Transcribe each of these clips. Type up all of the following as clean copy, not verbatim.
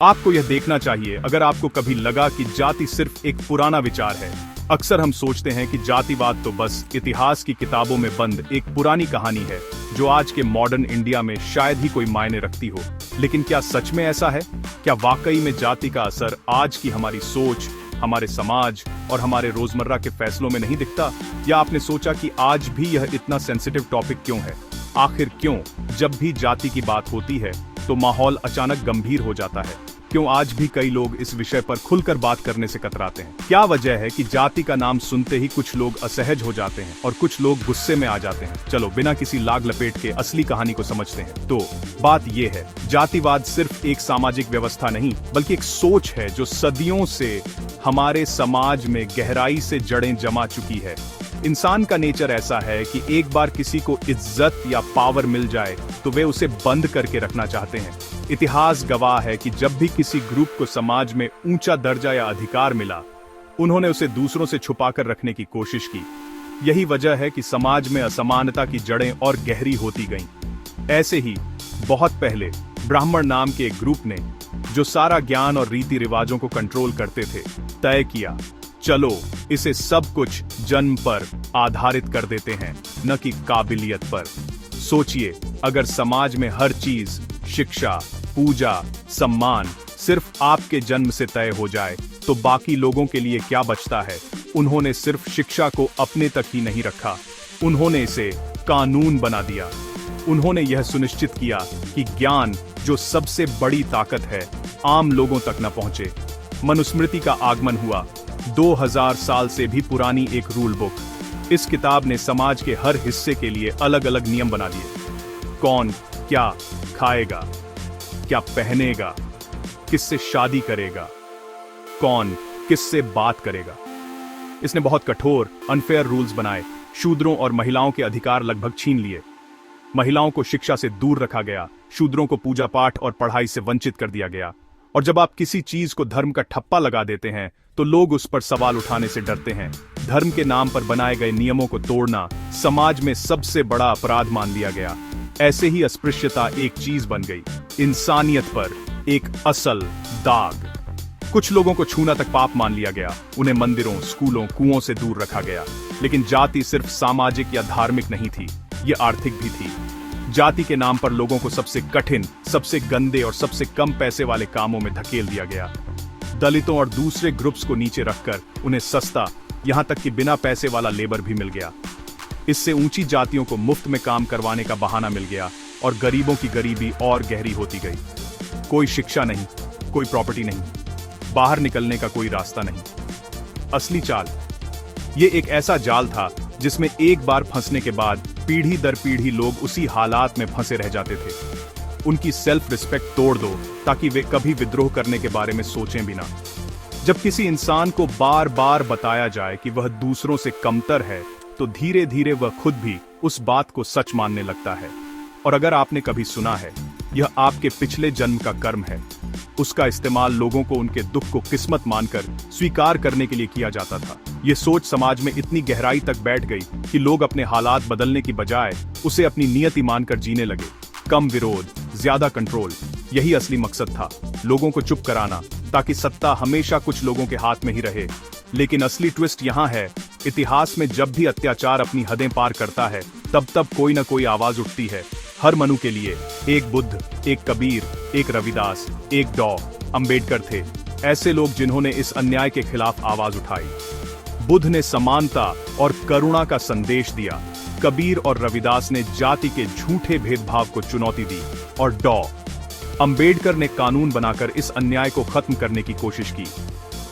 आपको यह देखना चाहिए अगर आपको कभी लगा कि जाति सिर्फ एक पुराना विचार है। अक्सर हम सोचते हैं कि जातिवाद तो बस इतिहास की किताबों में बंद एक पुरानी कहानी है जो आज के मॉडर्न इंडिया में शायद ही कोई मायने रखती हो। लेकिन क्या सच में ऐसा है? क्या वाकई में जाति का असर आज की हमारी सोच, हमारे समाज और हमारे रोजमर्रा के फैसलों में नहीं दिखता? या आपने सोचा कि आज भी यह इतना सेंसिटिव टॉपिक क्यों है? आखिर क्यों जब भी जाति की बात होती है तो माहौल अचानक गंभीर हो जाता है? क्यों आज भी कई लोग इस विषय पर खुलकर बात करने से कतराते हैं? क्या वजह है कि जाति का नाम सुनते ही कुछ लोग असहज हो जाते हैं और कुछ लोग गुस्से में आ जाते हैं? चलो बिना किसी लाग लपेट के असली कहानी को समझते हैं। तो बात यह है, जातिवाद सिर्फ एक सामाजिक व्यवस्था नहीं बल्कि एक सोच है जो सदियों से हमारे समाज में गहराई से जड़ें जमा चुकी है। इंसान का नेचर ऐसा है कि एक बार किसी को इज्जत या पावर मिल जाए तो वे उसे बंद करके रखना चाहते हैं। इतिहास गवाह है कि जब भी किसी ग्रुप को समाज में ऊंचा दर्जा या अधिकार मिला, उन्होंने उसे दूसरों से छुपाकर रखने की कोशिश की। यही वजह है कि समाज में असमानता की जड़ें और गहरी होती गईं। ऐसे ही बहुत पहले ब्राह्मण नाम के एक ग्रुप ने, जो सारा ज्ञान और रीति रिवाजों को कंट्रोल करते थे, तय किया, चलो इसे सब कुछ जन्म पर आधारित कर देते हैं, न कि काबिलियत पर। सोचिए, अगर समाज में हर चीज, शिक्षा, पूजा, सम्मान सिर्फ आपके जन्म से तय हो जाए तो बाकी लोगों के लिए क्या बचता है? उन्होंने सिर्फ शिक्षा को अपने तक ही नहीं रखा, उन्होंने इसे कानून बना दिया। उन्होंने यह सुनिश्चित किया कि ज्ञान, जो सबसे बड़ी ताकत है, आम लोगों तक न पहुंचे। मनुस्मृति का आगमन हुआ, 2000 साल से भी पुरानी एक रूल बुक। इस किताब ने समाज के हर हिस्से के लिए अलग अलग नियम बना दिए। कौन क्या खाएगा, क्या पहनेगा, किससे शादी करेगा, कौन किससे बात करेगा। इसने बहुत कठोर, अनफेयर रूल्स बनाए। शूद्रों और महिलाओं के अधिकार लगभग छीन लिए। महिलाओं को शिक्षा से दूर रखा गया, शूद्रों को पूजा पाठ और पढ़ाई से वंचित कर दिया गया। और जब आप किसी चीज को धर्म का ठप्पा लगा देते हैं तो लोग उस पर सवाल उठाने से डरते हैं। धर्म के नाम पर बनाए गए नियमों को तोड़ना समाज में सबसे बड़ा अपराध मान लिया गया। ऐसे ही अस्पृश्यता एक चीज बन गई, इंसानियत पर एक असल दाग। कुछ लोगों को छूना तक पाप मान लिया गया, उन्हें मंदिरों, स्कूलों, कुओं से दूर रखा गया। लेकिन जाति सिर्फ सामाजिक या धार्मिक नहीं थी, ये आर्थिक भी थी। जाति के नाम पर लोगों को सबसे कठिन, सबसे गंदे और सबसे कम पैसे वाले कामों में धकेल दिया गया। दलितों और दूसरे ग्रुप्स को नीचे रखकर उन्हें सस्ता, यहां तक कि बिना पैसे वाला लेबर भी मिल गया। इससे ऊंची जातियों को मुफ्त में काम करवाने का बहाना मिल गया और गरीबों की गरीबी और गहरी होती गई। कोई शिक्षा नहीं, कोई प्रॉपर्टी नहीं, बाहर निकलने का कोई रास्ता नहीं। असली चाल, ये एक ऐसा जाल था जिसमें एक बार फंसने के बाद पीढ़ी दर पीढ़ी लोग उसी हालात में फंसे रह जाते थे। उनकी सेल्फ रिस्पेक्ट तोड़ दो ताकि वे कभी विद्रोह करने के बारे में सोचें भी ना। जब किसी इंसान को बार बार बताया जाए कि वह दूसरों से कमतर है तो धीरे धीरे वह खुद भी उस बात को सच मानने लगता है। और अगर आपने कभी सुना है, यह आपके पिछले जन्म का कर्म है, उसका इस्तेमाल लोगों को उनके दुख को किस्मत मानकर स्वीकार करने के लिए किया जाता था। ये सोच समाज में इतनी गहराई तक बैठ गई कि लोग अपने हालात बदलने की बजाय उसे अपनी नियति मानकर जीने लगे। कम विरोध, ज्यादा कंट्रोल, यही असली मकसद था, लोगों को चुप कराना ताकि सत्ता हमेशा कुछ लोगों के हाथ में ही रहे। लेकिन असली ट्विस्ट यहाँ है, इतिहास में जब भी अत्याचार अपनी हदें पार करता है तब तब कोई न कोई आवाज उठती है। हर मनु के लिए एक बुद्ध, एक कबीर, एक रविदास, एक डॉ. अंबेडकर थे, ऐसे लोग जिन्होंने इस अन्याय के खिलाफ आवाज उठाई। बुद्ध ने समानता और करुणा का संदेश दिया, कबीर और रविदास ने जाति के झूठे भेदभाव को चुनौती दी और डॉ. अंबेडकर ने कानून बनाकर इस अन्याय को खत्म करने की कोशिश की।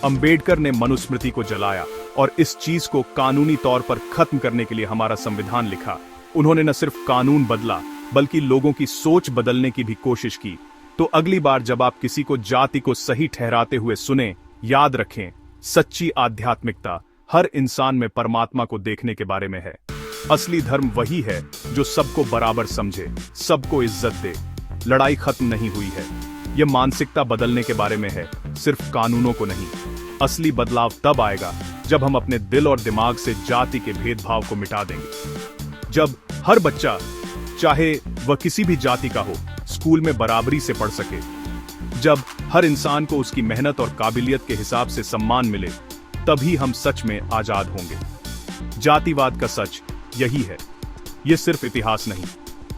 अंबेडकर ने मनुस्मृति को जलाया और इस चीज को कानूनी तौर पर खत्म करने के लिए हमारा संविधान लिखा। उन्होंने न सिर्फ कानून बदला बल्कि लोगों की सोच बदलने की भी कोशिश की। तो अगली बार जब आप किसी को जाति को सही ठहराते हुए सुने, याद रखें, सच्ची आध्यात्मिकता हर इंसान में परमात्मा को देखने के बारे में है। असली धर्म वही है जो सबको बराबर समझे, सबको इज्जत दे। लड़ाई खत्म नहीं हुई है, यह मानसिकता बदलने के बारे में है, सिर्फ कानूनों को नहीं। असली बदलाव तब आएगा जब हम अपने दिल और दिमाग से जाति के भेदभाव को मिटा देंगे। जब हर बच्चा, चाहे वह किसी भी जाति का हो, स्कूल में बराबरी से पढ़ सके, जब हर इंसान को उसकी मेहनत और काबिलियत के हिसाब से सम्मान मिले, तभी हम सच में आजाद होंगे। जातिवाद का सच यही है। ये सिर्फ इतिहास नहीं,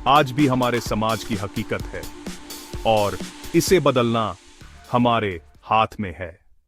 आज भी हमारे समाज की हकीकत है और इसे बदलना हमारे हाथ में है।